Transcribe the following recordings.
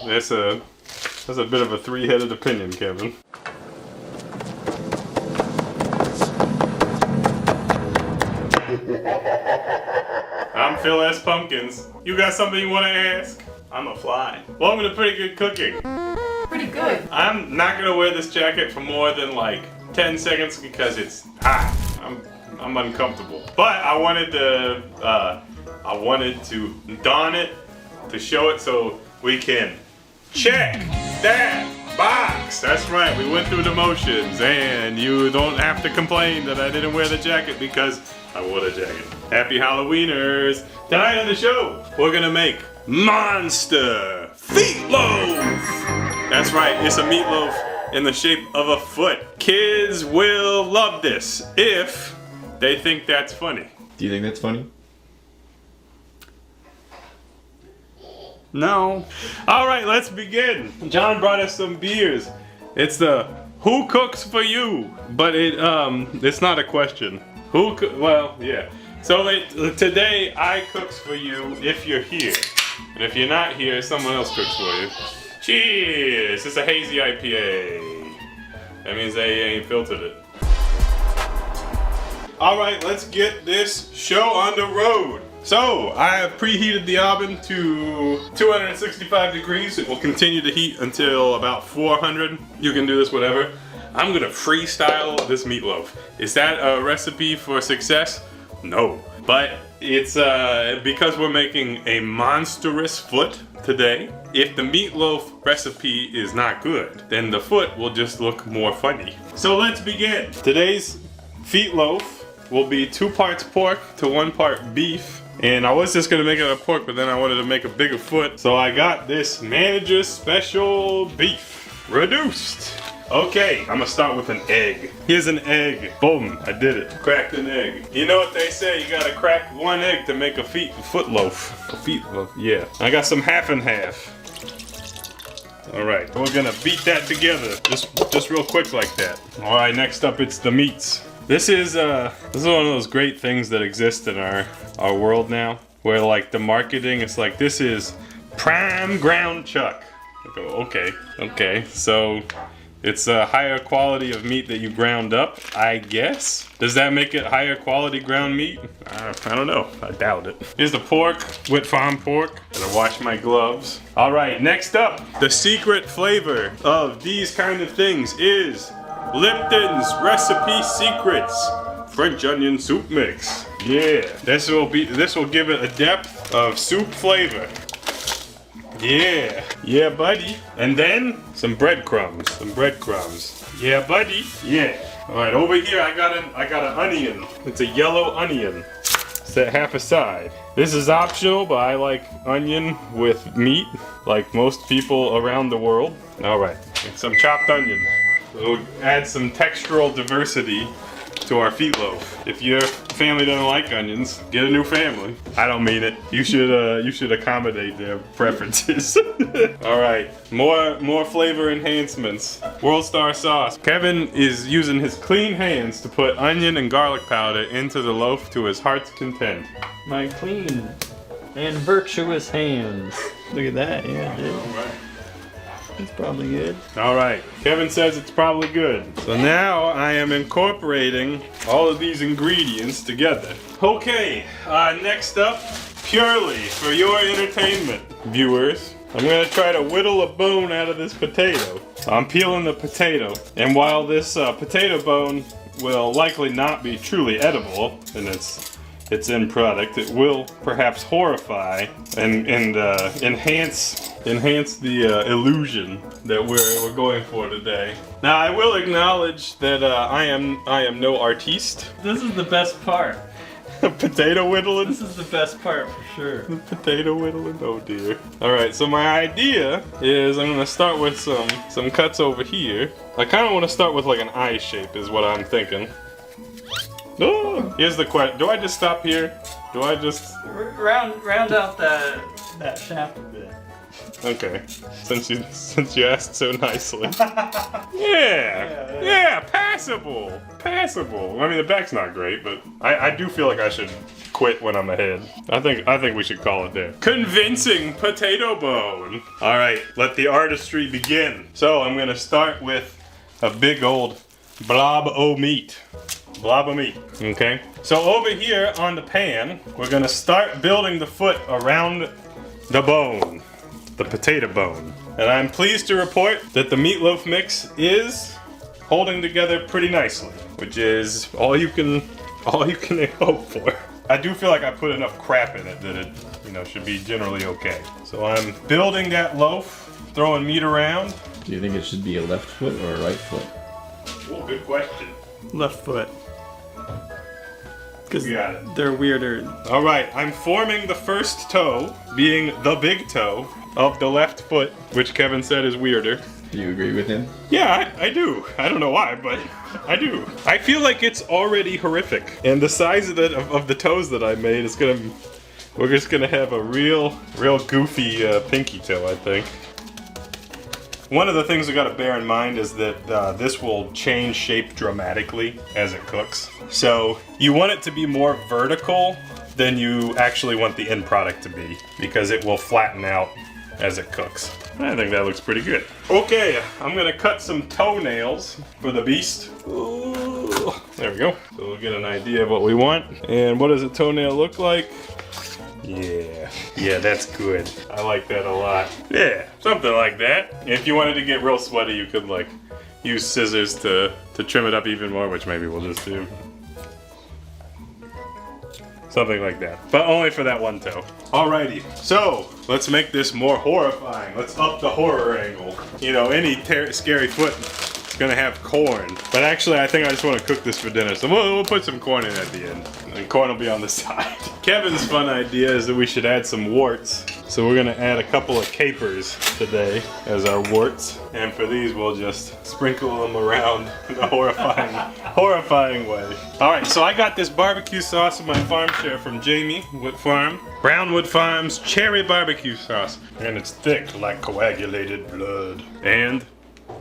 That's a bit of a three-headed opinion, Kevin. I'm Phil S. Pumpkins. You got something you want to ask? I'm a fly. Welcome to Pretty Good Cooking. Pretty good. I'm not gonna wear this jacket for more than like 10 seconds because it's hot. I'm uncomfortable. But I wanted to don it to show it so we can check that box. That's right, we went through the motions and you don't have to complain that I didn't wear the jacket because I wore the jacket. Happy Halloweeners. Tonight on the show, we're gonna make monster Feetloaf. That's right, it's a meatloaf in the shape of a foot. Kids will love this if they think that's funny. Do you think that's funny? No. All right, let's begin. John brought us some beers. It's the Who Cooks For You, but it's not a question. Well, yeah. So today I cooks for you if you're here. And if you're not here, someone else cooks for you. Cheers! It's a hazy IPA. That means they ain't filtered it. Alright, let's get this show on the road. So, I have preheated the oven to 265 degrees. It will continue to heat until about 400. You can do this whatever. I'm gonna freestyle this meatloaf. Is that a recipe for success? No. But it's because we're making a monstrous foot today. If the meatloaf recipe is not good, then the foot will just look more funny. So let's begin. Today's Feetloaf will be 2 parts pork to 1 part beef. And I was just gonna make it a pork, but then I wanted to make a bigger foot. So I got this Manager's Special Beef Reduced. Okay, I'm gonna start with an egg. Here's an egg. Boom, I did it. Cracked an egg. You know what they say, you gotta crack 1 egg to make a foot loaf. A feet loaf, yeah. I got some half and half. All right, we're gonna beat that together. Just real quick like that. All right, next up it's the meats. This is one of those great things that exist in our world now, where like the marketing, it's like, this is prime ground chuck. I go, okay, so it's a higher quality of meat that you ground up, I guess. Does that make it higher quality ground meat? I don't know, I doubt it. Here's the pork, wet farm pork. Gonna wash my gloves. All right, next up, the secret flavor of these kind of things is Lipton's Recipe Secrets French onion soup mix. Yeah, this will give it a depth of soup flavor. Yeah, buddy. And then some breadcrumbs. Yeah, buddy. Yeah. All right, over here I got an onion. It's a yellow onion. Set half aside. This is optional, but I like onion with meat, like most people around the world. All right, some chopped onion. We'll add some textural diversity to our Feetloaf. If your family doesn't like onions, get a new family. I don't mean it. You should accommodate their preferences. All right, more flavor enhancements. Worcestershire Sauce. Kevin is using his clean hands to put onion and garlic powder into the loaf to his heart's content. My clean and virtuous hands. Look at that, yeah, dude. All right. It's probably good. All right, Kevin says it's probably good. So now I am incorporating all of these ingredients together. Okay, next up, purely for your entertainment, viewers, I'm gonna try to whittle a bone out of this potato. I'm peeling the potato, and while this potato bone will likely not be truly edible in its end product, it will perhaps horrify and enhance the illusion that we're going for today. Now I will acknowledge that I am no artiste. This is the best part. Potato whittling? This is the best part for sure. The potato whittling? Oh dear. Alright, so my idea is I'm gonna start with some cuts over here. I kinda wanna start with like an eye shape is what I'm thinking. Oh, here's the question. Do I just stop here? Do I just round out that shaft a bit? Okay. Since you asked so nicely. Yeah, passable. I mean the back's not great, but I do feel like I should quit when I'm ahead. I think we should call it there. Convincing potato bone. All right, let the artistry begin. So I'm gonna start with a big old blob o' meat. Blob of meat, okay? So over here on the pan, we're gonna start building the foot around the bone, the potato bone. And I'm pleased to report that the meatloaf mix is holding together pretty nicely, which is all you can hope for. I do feel like I put enough crap in it that it, should be generally okay. So I'm building that loaf, throwing meat around. Do you think it should be a left foot or a right foot? Oh, good question. Left foot. Because got it. they're weirder. All right, I'm forming the first toe, being the big toe of the left foot, which Kevin said is weirder. Do you agree with him? Yeah, I do. I don't know why, but I do. I feel like it's already horrific. And the size of the toes that I made is we're just gonna have a real goofy pinky toe, I think. One of the things we gotta bear in mind is that this will change shape dramatically as it cooks. So you want it to be more vertical than you actually want the end product to be, because it will flatten out as it cooks. I think that looks pretty good. Okay, I'm gonna cut some toenails for the beast. Ooh, there we go. So we'll get an idea of what we want. And what does a toenail look like? Yeah, that's good. I like that a lot. Yeah, something like that. If you wanted to get real sweaty, you could like use scissors to trim it up even more, which maybe we'll just do. Something like that, but only for that one toe. Alrighty, so let's make this more horrifying. Let's up the horror angle. Any scary foot is gonna have corn. But actually, I think I just want to cook this for dinner, so we'll put some corn in at the end. And corn will be on the side. Kevin's fun idea is that we should add some warts. So we're gonna add a couple of capers today as our warts. And for these, we'll just sprinkle them around in a horrifying way. All right, so I got this barbecue sauce in my farm share from Jamie Wood Farm. Brownwood Farms cherry barbecue sauce. And it's thick like coagulated blood. And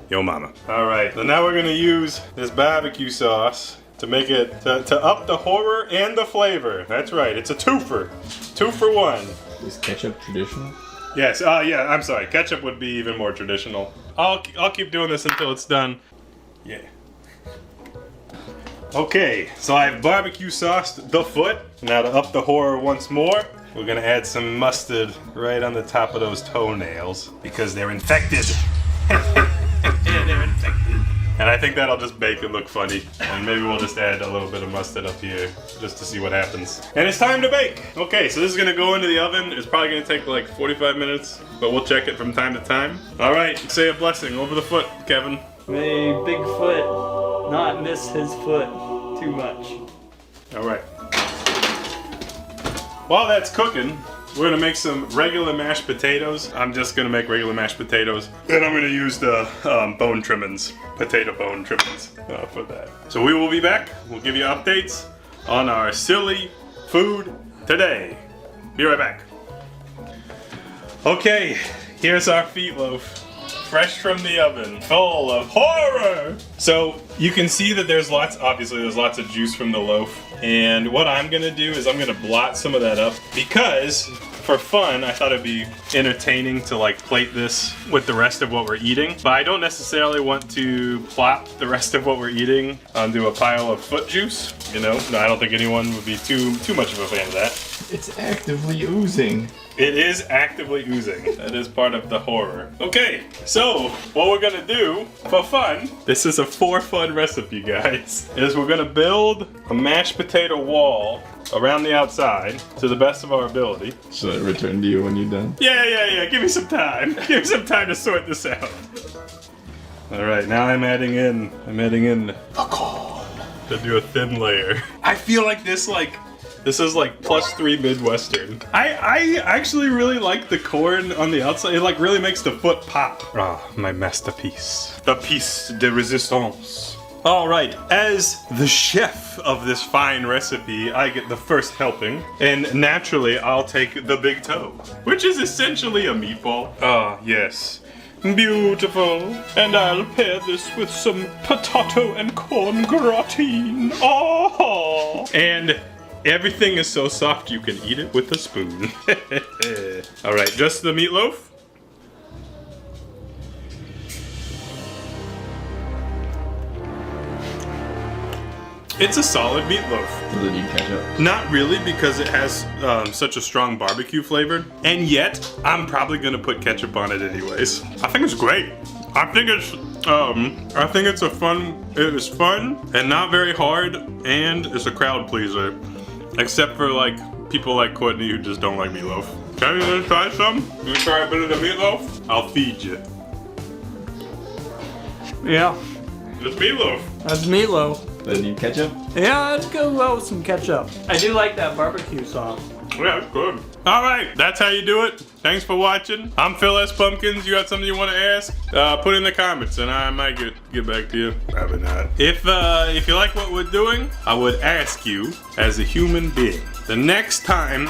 yo mama. All right, so now we're gonna use this barbecue sauce to make it, to up the horror and the flavor. That's right, it's a twofer. 2 for 1. Is ketchup traditional? Yes, yeah, I'm sorry. Ketchup would be even more traditional. I'll keep doing this until it's done. Yeah. Okay, so I've barbecue sauced the foot. Now to up the horror once more, we're gonna add some mustard right on the top of those toenails because they're infected. They're infected. And I think that'll just bake and look funny. And maybe we'll just add a little bit of mustard up here just to see what happens. And it's time to bake. Okay, so this is gonna go into the oven. It's probably gonna take like 45 minutes, but we'll check it from time to time. All right, say a blessing over the foot, Kevin. May Bigfoot not miss his foot too much. All right. While that's cooking, we're gonna make some regular mashed potatoes. I'm just gonna make regular mashed potatoes. And I'm gonna use the bone trimmings, potato bone trimmings for that. So we will be back. We'll give you updates on our silly food today. Be right back. Okay, here's our feetloaf. Fresh from the oven, full of horror. So you can see that there's lots of juice from the loaf. And what I'm gonna do is I'm gonna blot some of that up because for fun, I thought it'd be entertaining to like plate this with the rest of what we're eating. But I don't necessarily want to plop the rest of what we're eating onto a pile of foot juice. No, I don't think anyone would be too much of a fan of that. It's actively oozing. It is actively oozing. That is part of the horror. Okay, so what we're gonna do for fun, this is a for fun recipe, guys, is we're gonna build a mashed potato wall around the outside to the best of our ability. Should I return to you when you're done? Yeah. Give me some time. Give me some time to sort this out. All right, now I'm adding in the corn to do a thin layer. I feel like this is like +3 Midwestern. I actually really like the corn on the outside. It like really makes the foot pop. Ah, my masterpiece. The piece de resistance. All right, as the chef of this fine recipe, I get the first helping. And naturally, I'll take the big toe, which is essentially a meatball. Ah, yes. Beautiful. And I'll pair this with some potato and corn gratin. Oh! And Everything is so soft you can eat it with a spoon. All right, just the meatloaf. It's a solid meatloaf. Does it need ketchup? Not really, because it has such a strong barbecue flavor. And yet, I'm probably gonna put ketchup on it anyways. I think it's great. I think it's it is fun and not very hard, and it's a crowd pleaser. Except for like people like Courtney who just don't like meatloaf. Can you gonna try some? You try a bit of the meatloaf? I'll feed you. Yeah, It's meatloaf. that's meatloaf. Does it need ketchup? Yeah, let's go well with some ketchup. I do like that barbecue sauce. Yeah, it's good. All right, that's how you do it. Thanks for watching. I'm Phil S. Pumpkins. You got something you want to ask? Put it in the comments, and I might get back to you. Probably not. If you like what we're doing, I would ask you, as a human being, the next time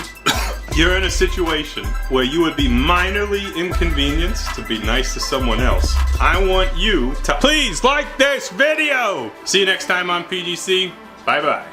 you're in a situation where you would be minorly inconvenienced to be nice to someone else, I want you to please like this video. See you next time on PGC. Bye bye.